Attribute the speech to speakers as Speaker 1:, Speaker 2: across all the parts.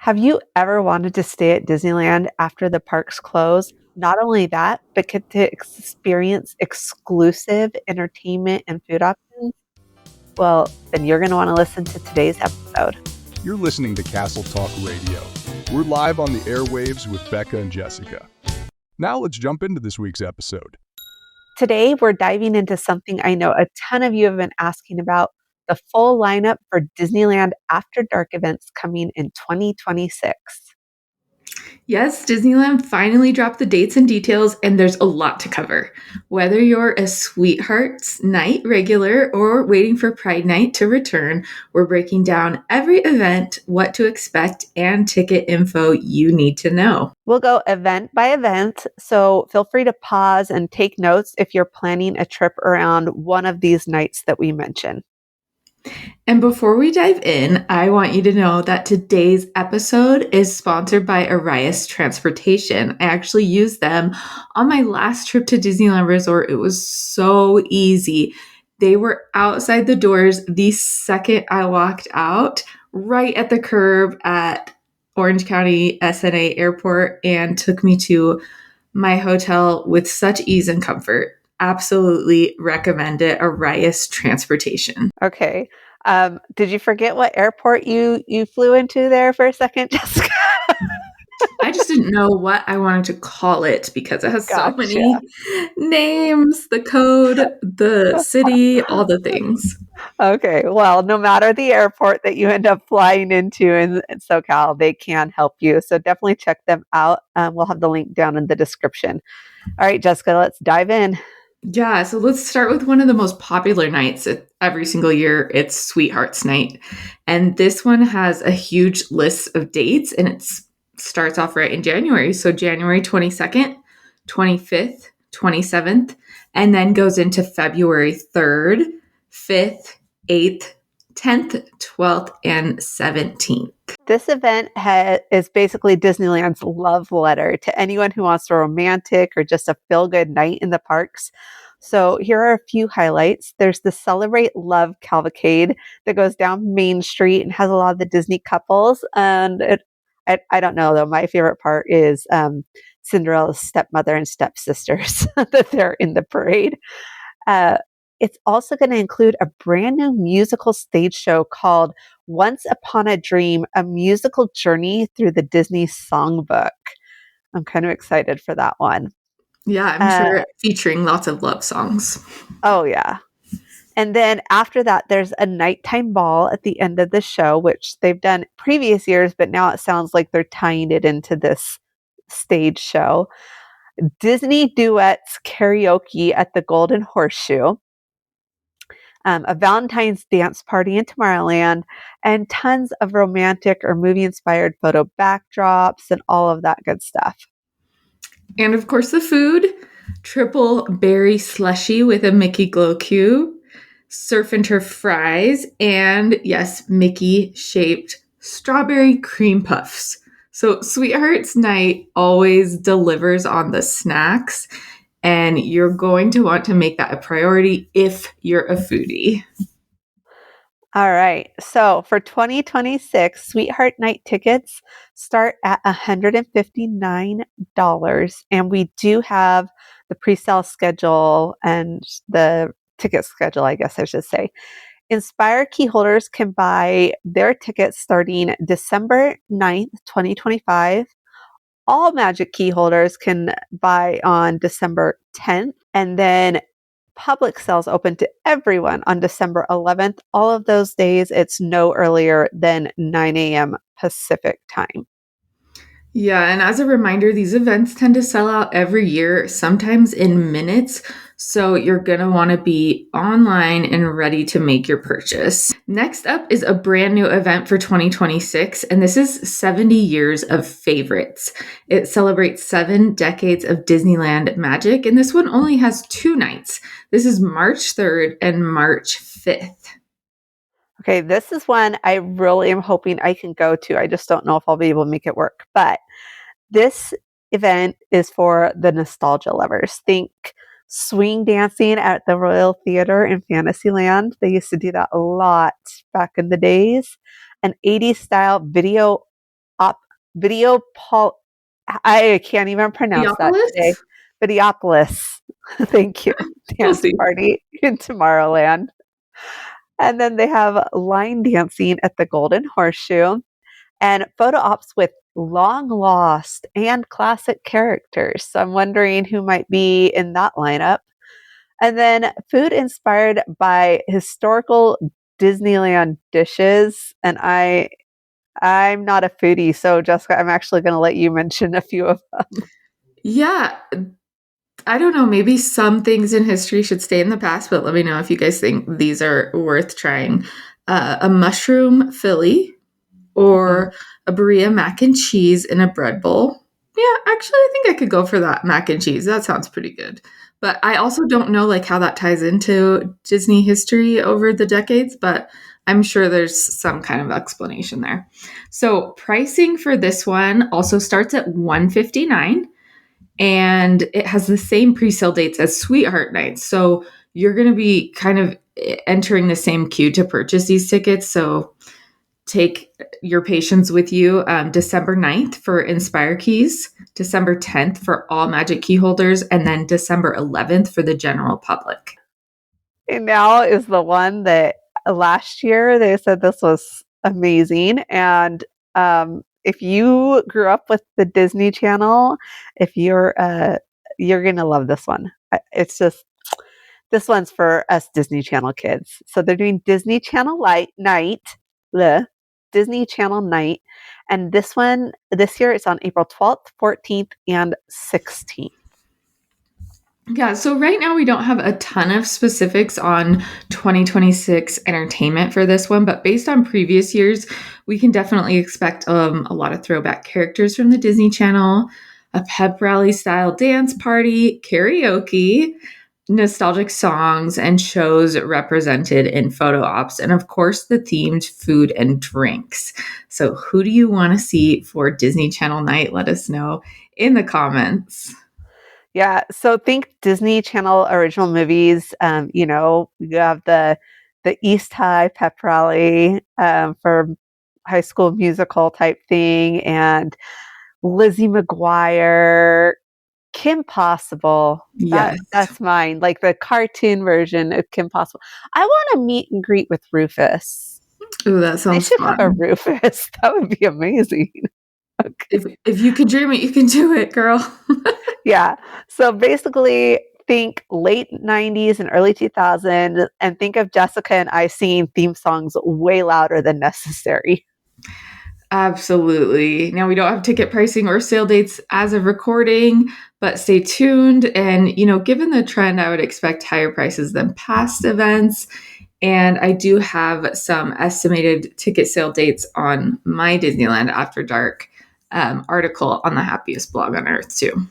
Speaker 1: Have you ever wanted to stay at Disneyland after the parks close? Not only that, but get to experience exclusive entertainment and food options? Well, then you're going to want to listen to today's episode.
Speaker 2: You're listening to Castle Talk Radio. We're live on the airwaves with Becca and Jessica. Now let's jump into this week's episode.
Speaker 1: Today, we're diving into something I know a ton of you have been asking about, the full lineup for Disneyland After Dark events coming in 2026.
Speaker 3: Yes, Disneyland finally dropped the dates and details, and there's a lot to cover. Whether you're a Sweethearts Night regular or waiting for Pride Night to return, we're breaking down every event, what to expect, and ticket info you need to know.
Speaker 1: We'll go event by event, so feel free to pause and take notes if you're planning a trip around one of these nights that we mention.
Speaker 3: And before we dive in, I want you to know that today's episode is sponsored by Arias Transportation. I actually used them on my last trip to Disneyland Resort. It was so easy. They were outside the doors the second I walked out, right at the curb at Orange County SNA Airport, and took me to my hotel with such ease and comfort. Absolutely recommend it. Arias Transportation.
Speaker 1: Okay. Did you forget what airport you flew into there for a second, Jessica?
Speaker 3: I just didn't know what I wanted to call it because it has so many
Speaker 1: Gotcha.
Speaker 3: names, the code, the city, all the things.
Speaker 1: Okay. Well, no matter the airport that you end up flying into in SoCal, they can help you. So definitely check them out. We'll have the link down in the description. All right, Jessica, let's dive in.
Speaker 3: Yeah, so let's start with one of the most popular nights every single year. It's Sweethearts Night. And this one has a huge list of dates, and it starts off right in January. So January 22nd, 25th, 27th, and then goes into February 3rd, 5th, 8th, 10th, 12th, and 17th.
Speaker 1: This event is basically Disneyland's love letter to anyone who wants a romantic or just a feel-good night in the parks. So here are a few highlights. There's the Celebrate Love Cavalcade that goes down Main Street and has a lot of the Disney couples. And I don't know, though. My favorite part is Cinderella's stepmother and stepsisters that they're in the parade. It's also going to include a brand new musical stage show called Once Upon a Dream, a musical journey through the Disney songbook. I'm kind of excited for that one.
Speaker 3: Yeah, I'm sure featuring lots of love songs.
Speaker 1: Oh, yeah. And then after that, there's a nighttime ball at the end of the show, which they've done previous years, but now it sounds like they're tying it into this stage show. Disney Duets karaoke at the Golden Horseshoe. A Valentine's dance party in Tomorrowland, and tons of romantic or movie-inspired photo backdrops and all of that good stuff.
Speaker 3: And of course, the food, triple berry slushy with a Mickey glow cube, surf and turf fries, and yes, Mickey-shaped strawberry cream puffs. So Sweethearts Night always delivers on the snacks, and you're going to want to make that a priority if you're a foodie.
Speaker 1: All right. So for 2026, Sweetheart Night tickets start at $159. And we do have the pre-sale schedule and the ticket schedule, I guess I should say. Inspire key holders can buy their tickets starting December 9th, 2025. All Magic key holders can buy on December 10th. And then public sales open to everyone on December 11th. All of those days, it's no earlier than 9 a.m. Pacific time.
Speaker 3: Yeah, and as a reminder, these events tend to sell out every year, sometimes in minutes. So you're going to want to be online and ready to make your purchase. Next up is a brand new event for 2026, and this is 70 Years of Favorites. It celebrates 7 decades of Disneyland magic, and this one only has 2 nights. This is March 3rd and March 5th.
Speaker 1: Okay, this is one I really am hoping I can go to. I just don't know if I'll be able to make it work. But this event is for the nostalgia lovers. Think swing dancing at the Royal Theater in Fantasyland. They used to do that a lot back in the days. An 80s style video op video Paul. I can't even pronounce that today.
Speaker 3: Theopolis?
Speaker 1: Videopolis. Thank you.
Speaker 3: We'll
Speaker 1: Dance
Speaker 3: see.
Speaker 1: party in Tomorrowland. And then they have line dancing at the Golden Horseshoe and photo ops with long lost and classic characters. So I'm wondering who might be in that lineup. And then food inspired by historical Disneyland dishes. And I'm not a foodie, so Jessica, I'm actually going to let you mention a few of them.
Speaker 3: Yeah, I don't know. Maybe some things in history should stay in the past, but let me know if you guys think these are worth trying. A mushroom Philly
Speaker 1: Mhm.
Speaker 3: or a Berea mac and cheese in a bread bowl. Yeah, actually, I think I could go for that mac and cheese. That sounds pretty good. But I also don't know like how that ties into Disney history over the decades, but I'm sure there's some kind of explanation there. So pricing for this one also starts at 159 and it has the same pre-sale dates as Sweetheart Nights. So you're going to be kind of entering the same queue to purchase these tickets. So take your patience with you. December 9th for Inspire Keys, December 10th for all Magic Key holders, and then December 11th for the general public.
Speaker 1: And now is the one that last year they said this was amazing. And if you grew up with the Disney Channel, if you're gonna love this one. It's just this one's for us Disney Channel kids. So they're doing Disney Channel Light Night, the Disney Channel Night, and this year it's on April 12th, 14th, and 16th.
Speaker 3: Yeah, so right now we don't have a ton of specifics on 2026 entertainment for this one, but based on previous years, we can definitely expect a lot of throwback characters from the Disney Channel, a pep rally style dance party, karaoke, nostalgic songs, and shows represented in photo ops, and of course, the themed food and drinks. So, who do you want to see for Disney Channel night? Let us know in the comments.
Speaker 1: Yeah, so think Disney Channel original movies. You have the East High pep rally for High School Musical type thing, and Lizzie McGuire, Kim Possible.
Speaker 3: Yes.
Speaker 1: That's mine. Like the cartoon version of Kim Possible. I want to meet and greet with Rufus.
Speaker 3: Ooh, that
Speaker 1: They
Speaker 3: sounds
Speaker 1: should have a
Speaker 3: fun.
Speaker 1: Rufus. That would be amazing. Okay.
Speaker 3: If you can dream it, you can do it, girl.
Speaker 1: Yeah. So basically, think late 90s and early 2000s, and think of Jessica and I singing theme songs way louder than necessary.
Speaker 3: Absolutely. Now we don't have ticket pricing or sale dates as of recording, but stay tuned. And, given the trend, I would expect higher prices than past events. And I do have some estimated ticket sale dates on my Disneyland After Dark article on the happiest blog on earth, too.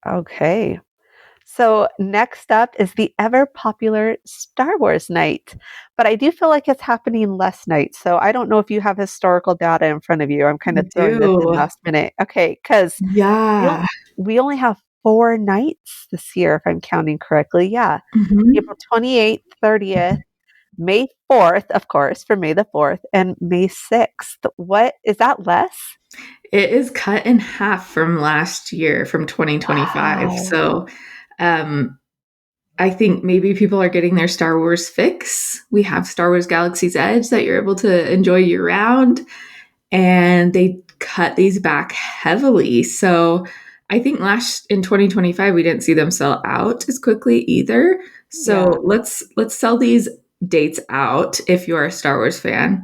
Speaker 1: Okay. So next up is the ever popular Star Wars night. But I do feel like it's happening less nights. So I don't know if you have historical data in front of you. I'm kind
Speaker 3: I
Speaker 1: of throwing this in
Speaker 3: do.
Speaker 1: last minute. Okay, because we
Speaker 3: Yeah.
Speaker 1: don't we only have 4 nights this year, if I'm counting correctly. Yeah.
Speaker 3: Mhm.
Speaker 1: April 28th, 30th, May 4th, of course, for May the 4th, and May 6th. What is that less?
Speaker 3: It is cut in half from last year, from 2025.
Speaker 1: Wow.
Speaker 3: So, um, I think maybe people are getting their Star Wars fix. We have Star Wars Galaxy's Edge that you're able to enjoy year round, and they cut these back heavily. So I think last in 2025 we didn't see them sell out as quickly either. So
Speaker 1: Yeah.
Speaker 3: let's sell these dates out if you are a Star Wars fan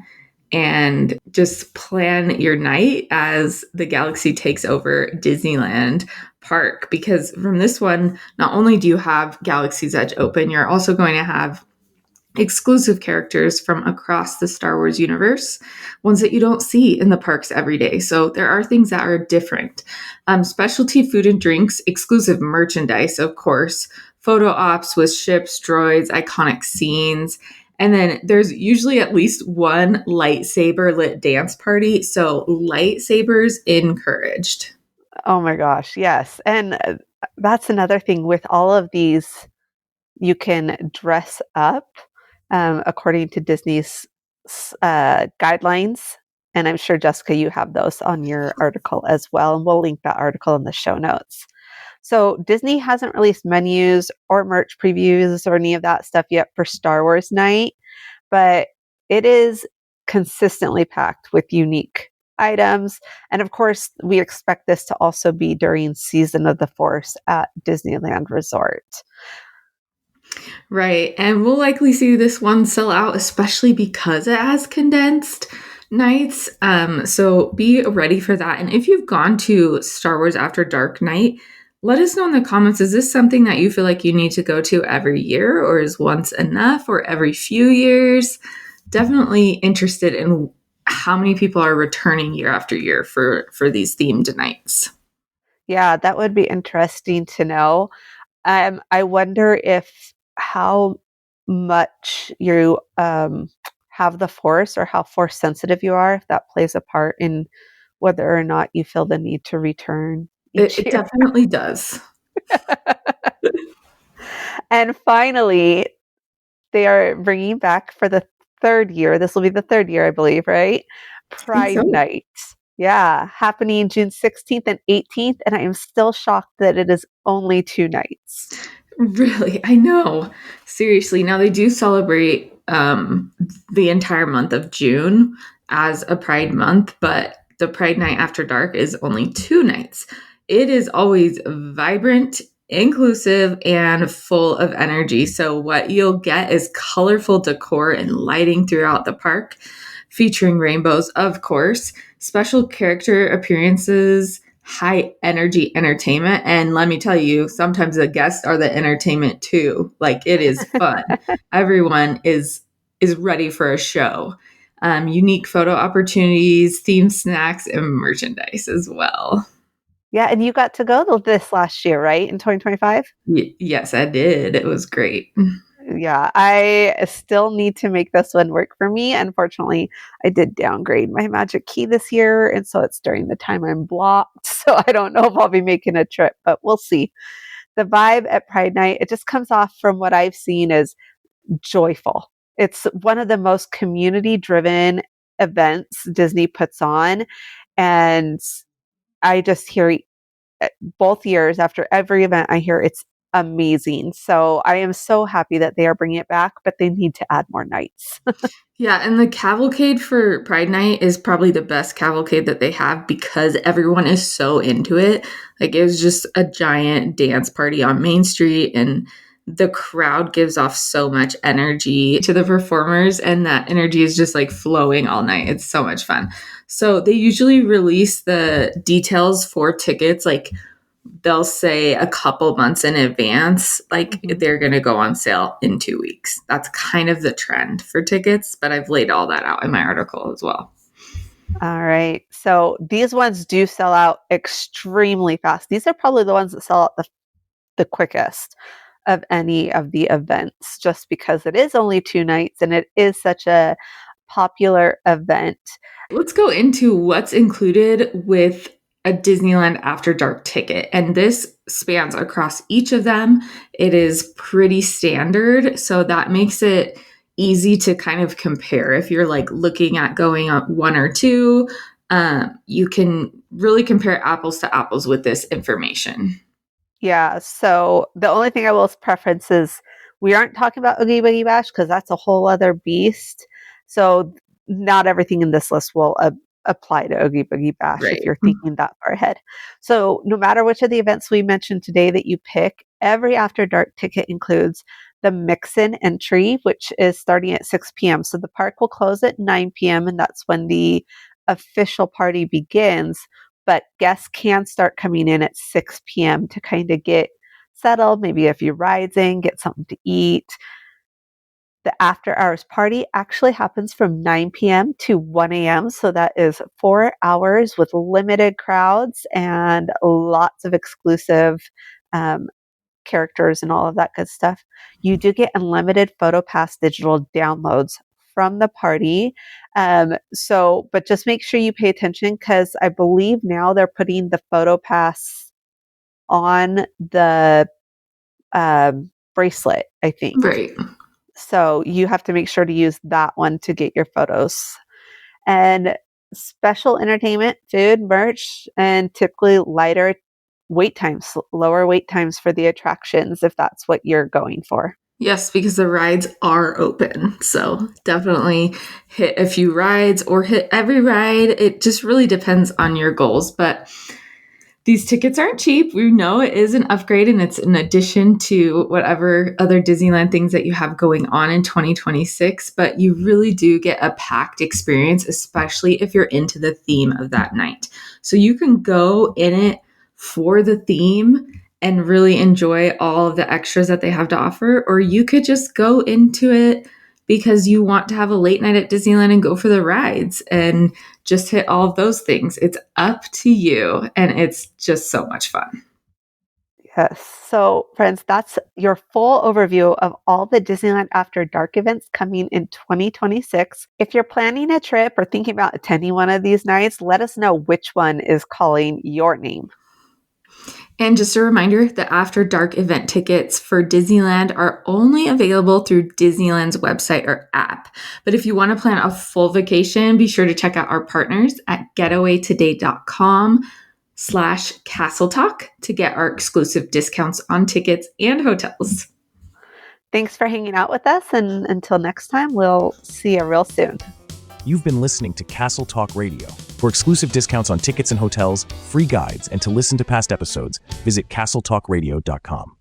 Speaker 3: and just plan your night as the galaxy takes over Disneyland Park. Because from this one, not only do you have Galaxy's Edge open, you're also going to have exclusive characters from across the Star Wars universe, ones that you don't see in the parks every day. So there are things that are different. Specialty food and drinks, exclusive merchandise, of course, photo ops with ships, droids, iconic scenes. And then there's usually at least one lightsaber lit dance party. So lightsabers encouraged.
Speaker 1: Oh my gosh, yes. And that's another thing with all of these, you can dress up according to Disney's guidelines And I'm sure, Jessica, you have those on your article as well. And we'll link that article in the show notes. So Disney hasn't released menus or merch previews or any of that stuff yet for Star Wars night, but it is consistently packed with unique items. And of course, we expect this to also be during Season of the Force at Disneyland Resort.
Speaker 3: Right. And we'll likely see this one sell out, especially because it has condensed nights. So be ready for that. And if you've gone to Star Wars After Dark night, let us know in the comments. Is this something that you feel like you need to go to every year, or is once enough, or every few years? Definitely interested in how many people are returning year after year for these themed nights.
Speaker 1: Yeah, that would be interesting to know. I wonder if how much you have the force or how force sensitive you are, if that plays a part in whether or not you feel the need to return each
Speaker 3: It
Speaker 1: year.
Speaker 3: definitely does.
Speaker 1: And finally, they are bringing back for the third year. This will be the third year, I believe, right?
Speaker 3: I think
Speaker 1: Pride
Speaker 3: so.
Speaker 1: Night. Yeah, happening June 16th and 18th. And I am still shocked that it is only 2 nights.
Speaker 3: Really, I know. Seriously, now they do celebrate the entire month of June as a Pride Month, but the Pride Night After Dark is only 2 nights. It is always vibrant, inclusive, and full of energy. So, what you'll get is colorful decor and lighting throughout the park, featuring rainbows, of course, special character appearances, high energy entertainment. And let me tell you, sometimes the guests are the entertainment too. Like it is fun. Everyone is ready for a show. Unique photo opportunities, themed snacks, and merchandise as well.
Speaker 1: Yeah, and you got to go this last year, right? In 2025?
Speaker 3: Yes, I did. It was great.
Speaker 1: Yeah, I still need to make this one work for me. Unfortunately, I did downgrade my Magic Key this year, and so it's during the time I'm blocked. So I don't know if I'll be making a trip, but we'll see. The vibe at Pride Night, it just comes off from what I've seen as joyful. It's one of the most community driven events Disney puts on. And I just hear both years after every event, I hear it's amazing. So I am so happy that they are bringing it back, but they need to add more nights.
Speaker 3: Yeah, and the cavalcade for Pride Night is probably the best cavalcade that they have because everyone is so into it. Like it was just a giant dance party on Main Street, and the crowd gives off so much energy to the performers, and that energy is just like flowing all night. It's so much fun. So they usually release the details for tickets like they'll say a couple months in advance, like they're going to go on sale in 2 weeks. That's kind of the trend for tickets, but I've laid all that out in my article as well.
Speaker 1: All right. So these ones do sell out extremely fast. These are probably the ones that sell out the quickest of any of the events, just because it is only 2 nights and it is such a popular event.
Speaker 3: Let's go into what's included with a Disneyland After Dark ticket. And this spans across each of them. It is pretty standard. So that makes it easy to kind of compare. If you're like looking at going up one or two, you can really compare apples to apples with this information.
Speaker 1: Yeah. So the only thing I will preference is we aren't talking about Oogie Boogie Bash because that's a whole other beast. So not everything in this list will apply to Oogie Boogie Bash if
Speaker 3: Right.
Speaker 1: you're thinking that far ahead. So no matter which of the events we mentioned today that you pick, every After Dark ticket includes the mix-in entry, which is starting at 6 p.m. So the park will close at 9 p.m. and that's when the official party begins, but guests can start coming in at 6 p.m. to kind of get settled, maybe a few rides in, get something to eat. The after hours party actually happens from 9 p.m. to 1 a.m. So that is 4 hours with limited crowds and lots of exclusive characters and all of that good stuff. You do get unlimited PhotoPass digital downloads from the party. But just make sure you pay attention because I believe now they're putting the PhotoPass on the bracelet, I think.
Speaker 3: Right.
Speaker 1: So you have to make sure to use that one to get your photos. And special entertainment, food, merch, and typically lower wait times for the attractions if that's what you're going for.
Speaker 3: Yes, because the rides are open. So definitely hit a few rides or hit every ride. It just really depends on your goals. But these tickets aren't cheap. We know it is an upgrade and it's in addition to whatever other Disneyland things that you have going on in 2026. But you really do get a packed experience, especially if you're into the theme of that night. So you can go in it for the theme and really enjoy all of the extras that they have to offer, or you could just go into it because you want to have a late night at Disneyland and go for the rides and just hit all of those things. It's up to you, and it's just so much fun.
Speaker 1: Yes. So, friends, that's your full overview of all the Disneyland After Dark events coming in 2026. If you're planning a trip or thinking about attending one of these nights, let us know which one is calling your name.
Speaker 3: And just a reminder, the After Dark event tickets for Disneyland are only available through Disneyland's website or app. But if you want to plan a full vacation, be sure to check out our partners at getawaytoday.com/Castle Talk to get our exclusive discounts on tickets and hotels.
Speaker 1: Thanks for hanging out with us, and until next time, we'll see you real soon.
Speaker 4: You've been listening to Castle Talk Radio. For exclusive discounts on tickets and hotels, free guides, and to listen to past episodes, visit castletalkradio.com.